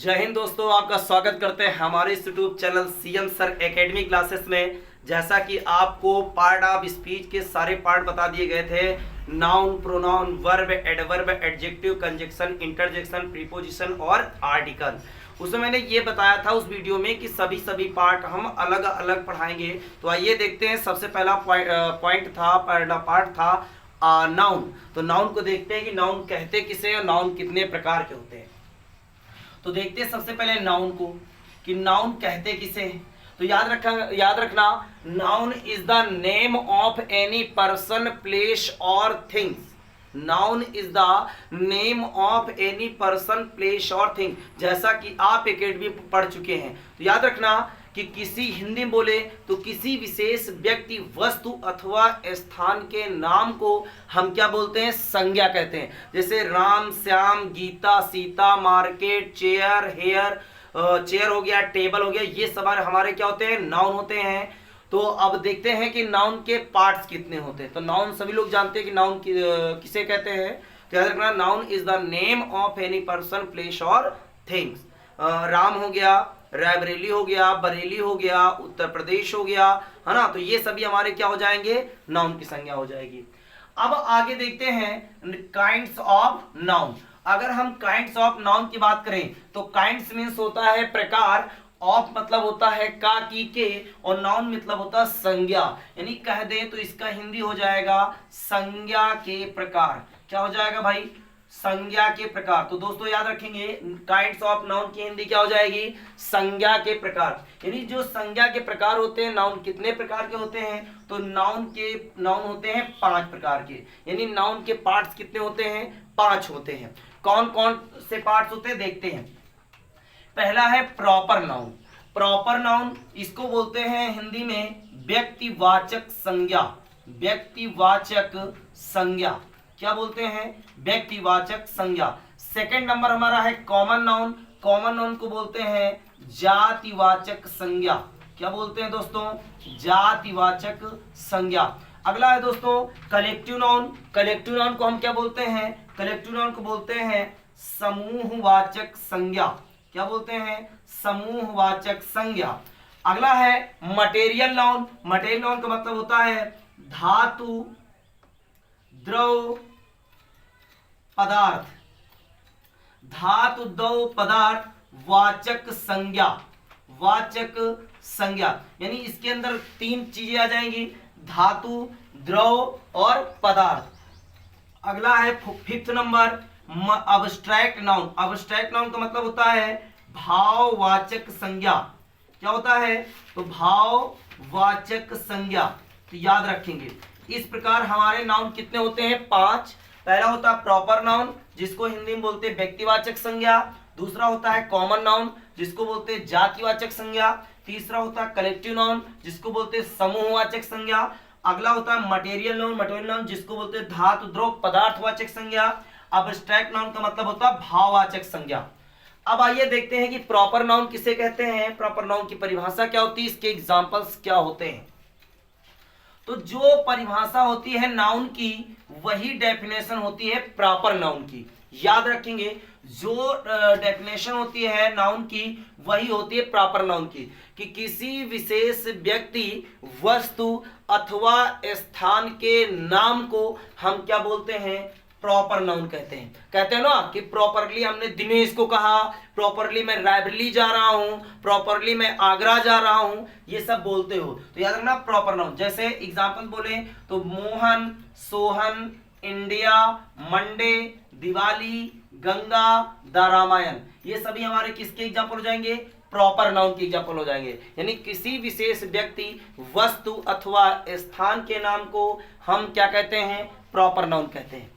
जय हिंद दोस्तों, आपका स्वागत करते हैं हमारे इस YouTube channel CM sir academy classes में। जैसा कि आपको पार्ट ऑफ स्पीच के सारे पार्ट बता दिए गए थे, noun, pronoun, verb, adverb, adjective, conjunction, interjection, preposition और आर्टिकल। उसमें मैंने ये बताया था उस वीडियो में कि सभी पार्ट हम अलग अलग पढ़ाएंगे। तो आइए देखते हैं। सबसे पहला पहला पार्ट था नाउन। तो नाउन को देखते हैं कि नाउन कहते किसे और नाउन कितने प्रकार के होते हैं। तो देखते हैं सबसे पहले नाउन को कि नाउन कहते किसे हैं। तो याद रखना noun is the name of any person, place और things. Noun is the name of any person, place और थिंग। जैसा कि आप एकेडमी पढ़ चुके हैं, तो याद रखना कि किसी हिंदी में बोले तो किसी विशेष व्यक्ति, वस्तु अथवा स्थान के नाम को हम क्या बोलते हैं? संज्ञा कहते हैं। जैसे Ram, Shyam, Geeta, Sita, market, chair, hair, chair हो गया, टेबल हो गया, ये सब हमारे क्या होते हैं? नाउन होते हैं। तो अब देखते हैं कि नाउन के पार्ट्स कितने होते हैं। तो नाउन सभी लोग जानते हैं कि नाउन किसे कहते हैं। तो याद रखना noun is the name of any person, place और थिंग्स। राम हो गया, रायबरेली हो गया, बरेली हो गया, उत्तर प्रदेश हो गया, है ना। तो ये सभी हमारे क्या हो जाएंगे? नाउन की संज्ञा हो जाएगी। अब आगे देखते हैं काइंड्स ऑफ नाउन। अगर हम काइंड्स ऑफ नाउन की बात करें तो काइंड्स मीन्स होता है प्रकार, ऑफ मतलब होता है का, की, के, और नाउन मतलब होता है संज्ञा। यानी कह दे तो इसका हिंदी हो जाएगा संज्ञा के प्रकार। क्या हो जाएगा भाई? संज्ञा के प्रकार। तो दोस्तों याद रखेंगे काइंड्स ऑफ नाउन की हिंदी क्या हो जाएगी? संज्ञा के प्रकार। यानी जो संज्ञा के प्रकार होते हैं, नाउन कितने प्रकार के होते हैं? तो नाउन होते हैं 5 प्रकार के। यानी नाउन के पार्ट्स कितने होते हैं? 5 होते हैं। कौन कौन से पार्ट्स होते हैं देखते हैं। पहला है प्रॉपर नाउन। प्रॉपर नाउन इसको बोलते हैं हिंदी में व्यक्तिवाचक संज्ञा। व्यक्तिवाचक संज्ञा क्या बोलते हैं? व्यक्तिवाचक संज्ञा। सेकंड नंबर हमारा है कॉमन नाउन। कॉमन नाउन को बोलते हैं जातिवाचक संज्ञा। क्या बोलते हैं दोस्तों? जातिवाचक संज्ञा। अगला है दोस्तों कलेक्टिव नाउन। कलेक्टिव नाउन को हम क्या बोलते हैं? कलेक्टिव नाउन को बोलते हैं समूहवाचक संज्ञा। क्या बोलते हैं? समूहवाचक संज्ञा। अगला है मटेरियल नाउन। मटेरियल नाउन का मतलब होता है धातु, द्रव, पदार्थ। धातु, द्रव, पदार्थ वाचक संज्ञा। वाचक संज्ञा यानी इसके अंदर 3 चीजें आ जाएंगी, धातु, द्रव और पदार्थ। अगला है 5th number abstract noun. Abstract noun का मतलब होता है भाववाचक संज्ञा। क्या होता है? तो भाववाचक संज्ञा। तो याद रखेंगे इस प्रकार हमारे नाउन कितने होते हैं? 5। पहला होता है प्रॉपर नाउन जिसको हिंदी में बोलते हैं व्यक्तिवाचक संज्ञा। दूसरा होता है कॉमन नाउन जिसको बोलते हैं जातिवाचक संज्ञा। तीसरा होता है कलेक्टिव नाउन जिसको बोलते हैं समूहवाचक संज्ञा। अगला होता है मटेरियल नाउन। मटेरियल नाउन जिसको बोलते हैं धातु, द्रव, पदार्थवाचक संज्ञा। अब्स्ट्रैक्ट नाउन का मतलब होता है भाववाचक संज्ञा। अब आइए देखते हैं कि प्रॉपर नाउन किसे कहते हैं, प्रॉपर नाउन की परिभाषा क्या होती है, इसके एग्जांपल्स क्या होते हैं। तो जो परिभाषा होती है नाउन की वही डेफिनेशन होती है प्रॉपर नाउन की। याद रखेंगे जो डेफिनेशन होती है नाउन की वही होती है प्रॉपर नाउन की, कि किसी विशेष व्यक्ति, वस्तु अथवा स्थान के नाम को हम क्या बोलते हैं? प्रॉपर नाउन कहते हैं। कहते हैं ना कि प्रॉपरली हमने दिनेश को कहा, प्रॉपरली मैं रायबरेली जा रहा हूं, प्रॉपरली मैं आगरा जा रहा हूं, ये सब बोलते हो। तो याद रखना प्रॉपर नाउन। जैसे एग्जांपल बोले तो Mohan, Sohan, India, Monday, Diwali, Ganga, the Ramayana, ये सभी हमारे किसके एग्जांपल हो जाएंगे? प्रॉपर नाउन के एग्जांपल हो जाएंगे। यानी किसी विशेष व्यक्ति, वस्तु अथवा स्थान के नाम को हम क्या कहते हैं? प्रॉपर नाउन कहते हैं।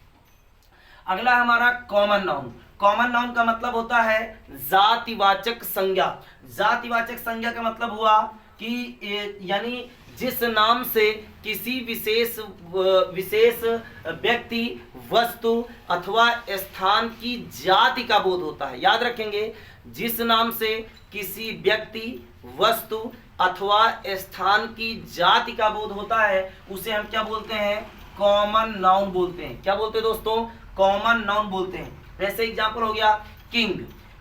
अगला हमारा कॉमन नाउन। कॉमन नाउन का मतलब होता है जातिवाचक संज्ञा। जातिवाचक संज्ञा का मतलब हुआ कि यानी जिस नाम से किसी विशेष व्यक्ति, वस्तु अथवा स्थान की जाति का बोध होता है। याद रखेंगे जिस नाम से किसी व्यक्ति, वस्तु अथवा स्थान की जाति का बोध होता है उसे हम क्या बोलते हैं? कॉमन नाउन बोलते हैं। क्या बोलते हैं दोस्तों? कॉमन नाउन बोलते हैं। जैसे एग्जांपल हो गया किंग।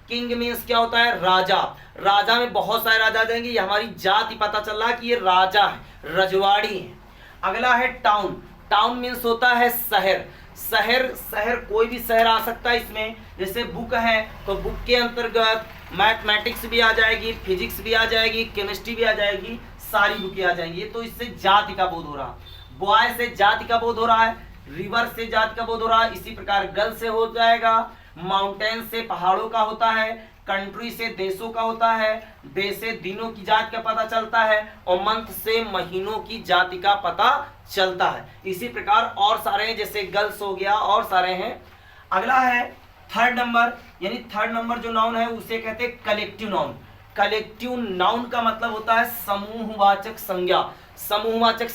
किंग मीन्स क्या होता है, राजा। राजा में बहुत सारे राजा आ जाएंगे, ये हमारी जाति पता चल रहा है कि ये राजा है, रजवाड़ी है। अगला है टाउन। टाउन मीन्स होता है शहर। शहर, शहर कोई भी शहर आ सकता है इसमें। जैसे बुक है तो बुक के अंतर्गत मैथमेटिक्स भी आ जाएगी, फिजिक्स भी आ जाएगी, केमिस्ट्री भी आ जाएगी, सारी बुकें आ जाएंगी। तो इससे जाति का बोध हो रहा है। बॉय से जाति का बोध हो रहा है, रिवर से जाति का बोध हो रहा है, इसी प्रकार गर्ल से हो जाएगा। माउंटेन से पहाड़ों का होता है, कंट्री से देशों का होता है, डे से दिनों की जाति का पता चलता है, और मंथ से महीनों की जाति का पता चलता है। इसी प्रकार और सारे हैं, जैसे गर्ल्स हो गया, और सारे हैं। अगला है थर्ड नंबर, यानी थर्ड नंबर जो नाउन है उसे कहते हैं कलेक्टिव नाउन। कलेक्टिव नाउन का मतलब होता है समूहवाचक संज्ञा। समूहवाचक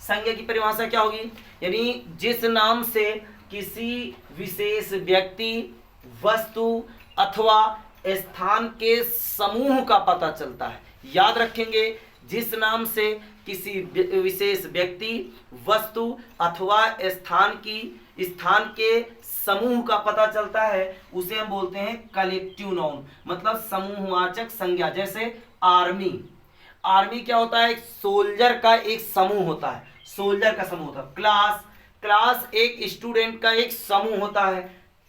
संज्ञा की परिभाषा क्या होगी, यानी जिस नाम से किसी विशेष व्यक्ति, वस्तु अथवा स्थान के समूह का पता चलता है। याद रखेंगे, जिस नाम से किसी विशेष व्यक्ति, वस्तु अथवा स्थान के समूह का पता चलता है उसे हम बोलते हैं कलेक्टिव नाउन, मतलब समूहवाचक संज्ञा। जैसे आर्मी, आर्मी क्या होता है, एक सोल्जर का एक समूह होता है, सोल्जर का समूह होता है। क्लास, क्लास एक स्टूडेंट का एक समूह होता है।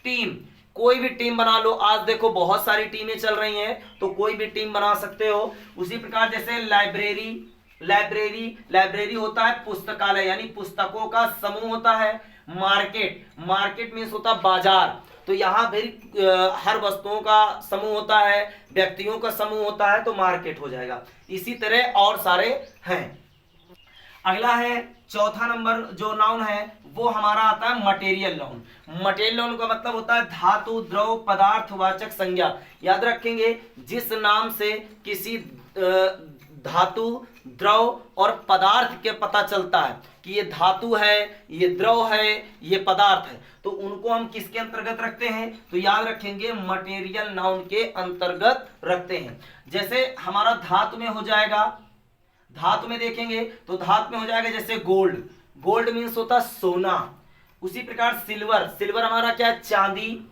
टीम, कोई भी टीम बना लो, आज देखो बहुत सारी टीमें चल रही हैं, तो कोई भी टीम बना सकते हो। उसी प्रकार जैसे लाइब्रेरी होता है पुस्तकालय, यानी पुस्तकों का समूह होता है। मार्केट, मार्केट मीन्स होता है बाजार, तो यहाँ भी हर वस्तुओं का समूह होता है, व्यक्तियों का समूह होता है, तो मार्केट हो जाएगा। इसी तरह और सारे हैं। अगला है चौथा नंबर जो नाउन है वो हमारा आता है मटेरियल नाउन। मटेरियल नाउन का मतलब होता है धातु, द्रव, पदार्थवाचक संज्ञा। याद रखेंगे, जिस नाम से किसी धातु, द्रव और पदार्थ के पता चलता है कि ये धातु है, ये द्रव है, ये पदार्थ है, तो उनको हम किसके अंतर्गत रखते हैं, तो याद रखेंगे मटेरियल नाउन के अंतर्गत रखते हैं। जैसे हमारा धातु में हो जाएगा, धातु में देखेंगे तो धातु में हो जाएगा जैसे गोल्ड, गोल्ड मीन्स होता है सोना। उसी प्रकार सिल्वर, सिल्वर हमारा क्या है, चांदी।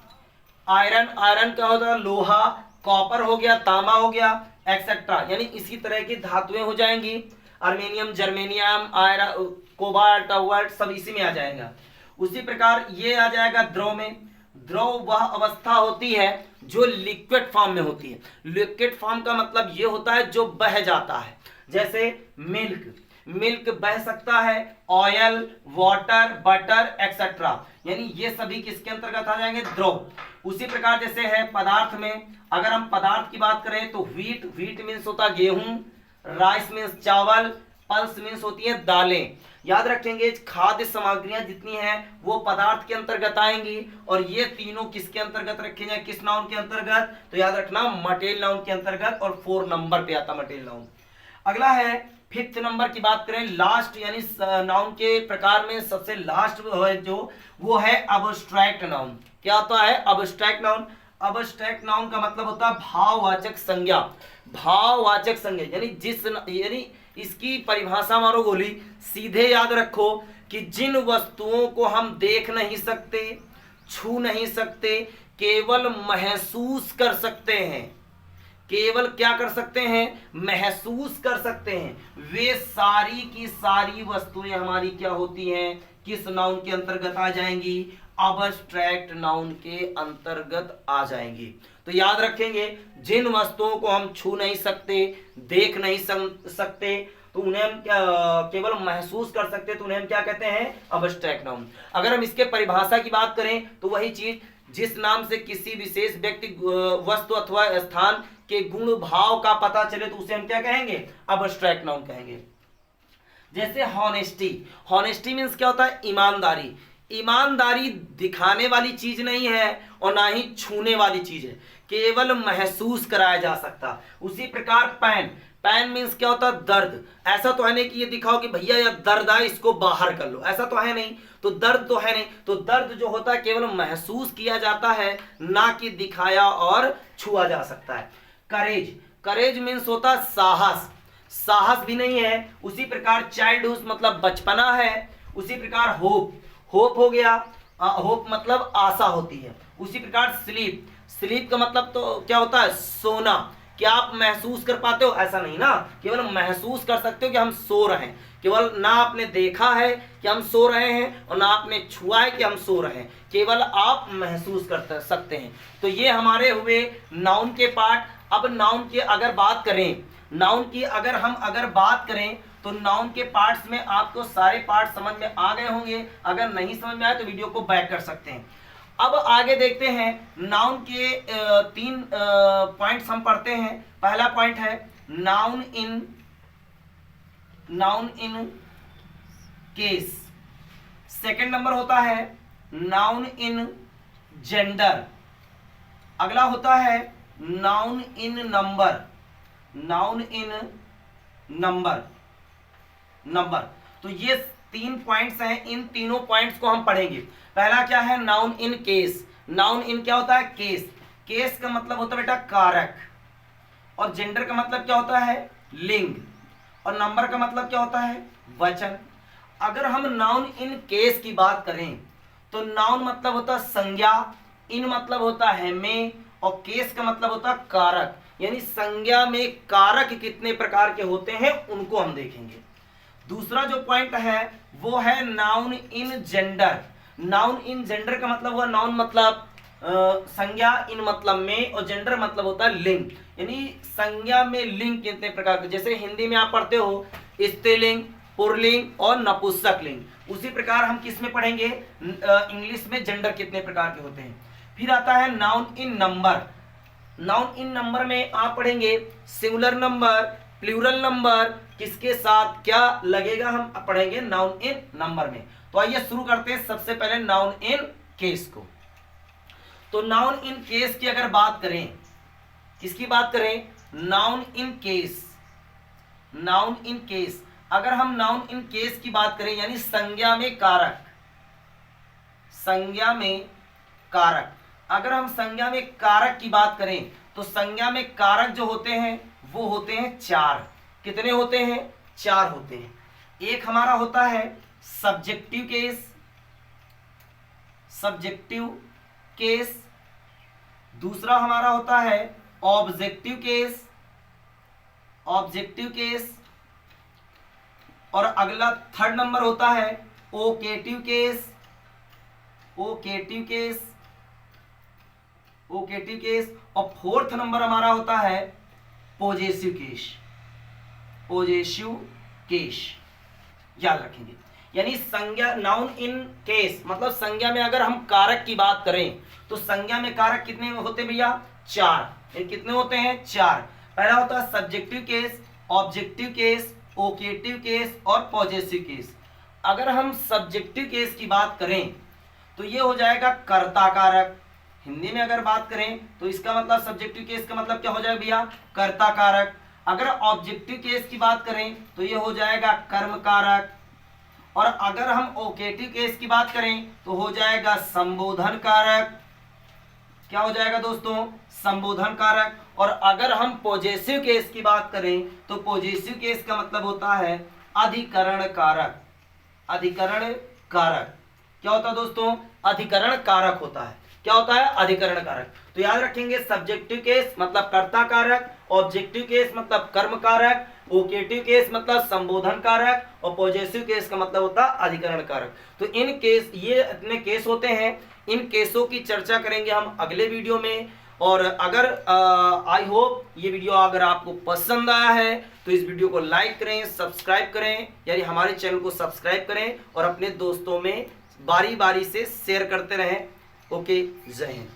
आयरन, आयरन क्या होता है, लोहा। कॉपर हो गया, तांबा हो गया, एक्सेट्रा, यानी इसी तरह की धातुएं हो जाएंगी। अर्मेनियम, जर्मेनियम, आयरन, कोबाल्ट, वर्ल्ट सब इसी में आ जाएगा। उसी प्रकार ये आ जाएगा द्रव में। द्रव वह अवस्था होती है जो लिक्विड फॉर्म में होती है। लिक्विड फॉर्म का मतलब ये होता है जो बह जाता है। जैसे मिल्क, मिल्क बह सकता है। ऑयल, वाटर, बटर एक्सेट्रा, यानी ये सभी किसके अंतर्गत आ जाएंगे, द्रव। उसी प्रकार जैसे है पदार्थ में, अगर हम पदार्थ की बात करें तो व्हीट, व्हीट मीन्स होता है गेहूं। राइस मीन्स चावल। पल्स मीन्स होती है दालें। याद रखेंगे, खाद्य सामग्रियां जितनी हैं वो पदार्थ के अंतर्गत आएंगी, और ये तीनों किसके अंतर्गत रखे जाए, किस नाउन के अंतर्गत, तो याद रखना मटेरियल नाउन के अंतर्गत, और 4 नंबर पे आता मटेरियल नाउन। अगला है फिफ्थ नंबर की बात करें, लास्ट, यानी नाउन के प्रकार में सबसे लास्ट है जो, वो है अब्स्ट्रैक्ट नाउन। क्या होता है अब्स्ट्रैक्ट नाउन? अब्स्ट्रैक्ट नाउन का मतलब होता है भाववाचक संज्ञा। भाववाचक संज्ञा यानी इसकी परिभाषा मारो गोली, सीधे याद रखो कि जिन वस्तुओं को हम देख नहीं सकते, छू नहीं सकते, केवल महसूस कर सकते हैं, केवल क्या कर सकते हैं, महसूस कर सकते हैं, वे सारी की सारी वस्तुएं हमारी क्या होती हैं, किस नाउन के अंतर्गत आ जाएंगी, अब्स्ट्रैक्ट नाउन के अंतर्गत आ जाएंगी। तो याद रखेंगे, जिन वस्तुओं को हम छू नहीं सकते, देख नहीं सकते, तो उन्हें हम केवल महसूस कर सकते, तो उन्हें हम क्या कहते हैं, अब्स्ट्रैक्ट नाउन। अगर हम इसके परिभाषा की बात करें तो वही चीज, जिस नाम से किसी विशेष व्यक्ति, वस्तु अथवा स्थान के गुण भाव का पता चले तो उसे हम क्या कहेंगे, अब्स्ट्रैक्ट नाउन कहेंगे। जैसे हॉनेस्टी, हॉनेस्टी मीन्स क्या होता है, ईमानदारी। ईमानदारी दिखाने वाली चीज नहीं है और ना ही छूने वाली चीज है, केवल महसूस कराया जा सकता। उसी प्रकार पैन, पैन मीन्स क्या होता है, दर्द। ऐसा तो है नहीं कि ये दिखाओ कि भैया ये दर्द है इसको बाहर कर लो, ऐसा तो है नहीं, तो दर्द तो है नहीं। तो दर्द जो होता है केवल महसूस किया जाता है, ना कि दिखाया और छुआ जा सकता है। करेज, करेज मीन्स होता है साहस, साहस भी नहीं है। उसी प्रकार चाइल्डहुड मतलब बचपना है। उसी प्रकार होप, होप हो गया, होप मतलब आशा होती है। उसी प्रकार स्लीप, स्लीप का मतलब तो क्या होता है, सोना। क्या आप महसूस कर पाते हो, ऐसा नहीं ना, केवल महसूस कर सकते हो कि हम सो रहे हैं, केवल ना आपने देखा है कि हम सो रहे हैं और ना आपने छुआ है कि हम सो रहे हैं, केवल आप महसूस कर सकते हैं। तो ये हमारे हुए नाउन के पार्ट। अब नाउन की अगर बात करें, नाउन की अगर बात करें तो नाउन के पार्ट्स में आपको सारे पार्ट समझ में आ गए होंगे। अगर नहीं समझ में आए तो वीडियो को बैक कर सकते हैं। अब आगे देखते हैं, नाउन के तीन पॉइंट्स हम पढ़ते हैं। पहला पॉइंट है noun in case. Second number होता है नाउन इन जेंडर। अगला होता है नाउन इन नंबर। नंबर। तो ये 3 पॉइंट्स हैं, इन तीनों पॉइंट्स को हम पढ़ेंगे। पहला क्या है, noun in case. Noun in क्या होता है, केस। केस का मतलब होता है बेटा कारक, और जेंडर का मतलब क्या होता है, लिंग, और नंबर का मतलब क्या होता है, वचन। अगर हम नाउन इन केस की बात करें तो नाउन मतलब होता है संज्ञा, इन मतलब होता है में, और केस का मतलब होता है कारक। यानी संज्ञा में कारक कितने प्रकार के होते हैं उनको हम देखेंगे। दूसरा जो पॉइंट है वो है noun in gender. Noun in gender का मतलब हुआ, नाउन मतलब संज्ञा, इन मतलब में, और जेंडर मतलब होता है लिंग। यानी संज्ञा में लिंग कितने प्रकार के, जैसे हिंदी में आप पढ़ते हो स्त्रीलिंग, पुल्लिंग और नपुंसकलिंग, उसी प्रकार हम किस में पढ़ेंगे, इंग्लिश में जेंडर कितने प्रकार के होते हैं। फिर आता है noun in number. Noun in number में आप पढ़ेंगे सिंगुलर नंबर, प्लूरल नंबर, किसके साथ क्या लगेगा, हम पढ़ेंगे नाउन इन नंबर में। तो आइए शुरू करते हैं सबसे पहले नाउन इन केस को। तो नाउन इन केस की अगर बात करें, किसकी बात करें, noun in case. Noun in case, अगर हम नाउन इन केस की बात करें यानी संज्ञा में कारक, संज्ञा में कारक। अगर हम संज्ञा में कारक की बात करें तो संज्ञा में कारक जो होते हैं वो होते हैं 4। कितने होते हैं, 4 होते हैं। एक हमारा होता है सब्जेक्टिव केस, सब्जेक्टिव केस। दूसरा हमारा होता है ऑब्जेक्टिव केस, ऑब्जेक्टिव केस। और अगला थर्ड नंबर होता है ओकेटिव case, vocative case, vocative case. और फोर्थ नंबर हमारा होता है पॉजेसिव केस, पॉजेसिव केस। याद रखेंगे। यानी संज्ञा, नाउन इन केस मतलब संज्ञा में अगर हम कारक की बात करें तो संज्ञा में कारक कितने होते हैं भैया, 4। कितने होते हैं, 4। पहला होता है subjective case, objective case, vocative case और पॉजेसिव केस। अगर हम सब्जेक्टिव केस की बात करें तो ये हो जाएगा कर्ता कारक। हिंदी में अगर बात करें तो इसका मतलब सब्जेक्टिव केस का मतलब क्या हो जाएगा भैया, कर्ता कारक। अगर ऑब्जेक्टिव केस की बात करें तो ये हो जाएगा कर्म कारक। और अगर हम ओकेटिव केस की बात करें तो हो जाएगा संबोधन कारक। क्या हो जाएगा दोस्तों, संबोधन कारक। और अगर हम पॉजेसिव केस की बात करें तो पॉजेसिव केस का मतलब होता है अधिकरण कारक, अधिकरण कारक। क्या होता है दोस्तों, अधिकरण कारक होता है। क्या होता है, अधिकरण कारक। तो याद रखेंगे सब्जेक्टिव केस मतलब कर्ता कारक, ऑब्जेक्टिव केस मतलब कर्म कारक, ओकेटिव केस मतलब संबोधन कारक, और पॉजेसिव केस का मतलब होता है अधिकरण कारक। तो इन केस, ये इतने केस होते हैं। इन केसों की चर्चा करेंगे हम अगले वीडियो में। और अगर आई होप ये वीडियो अगर आपको पसंद आया है तो इस वीडियो को लाइक करें, सब्सक्राइब करें, यानी हमारे चैनल को सब्सक्राइब करें और अपने दोस्तों में बारी बारी से शेयर करते रहें। ओके, जय हिंद।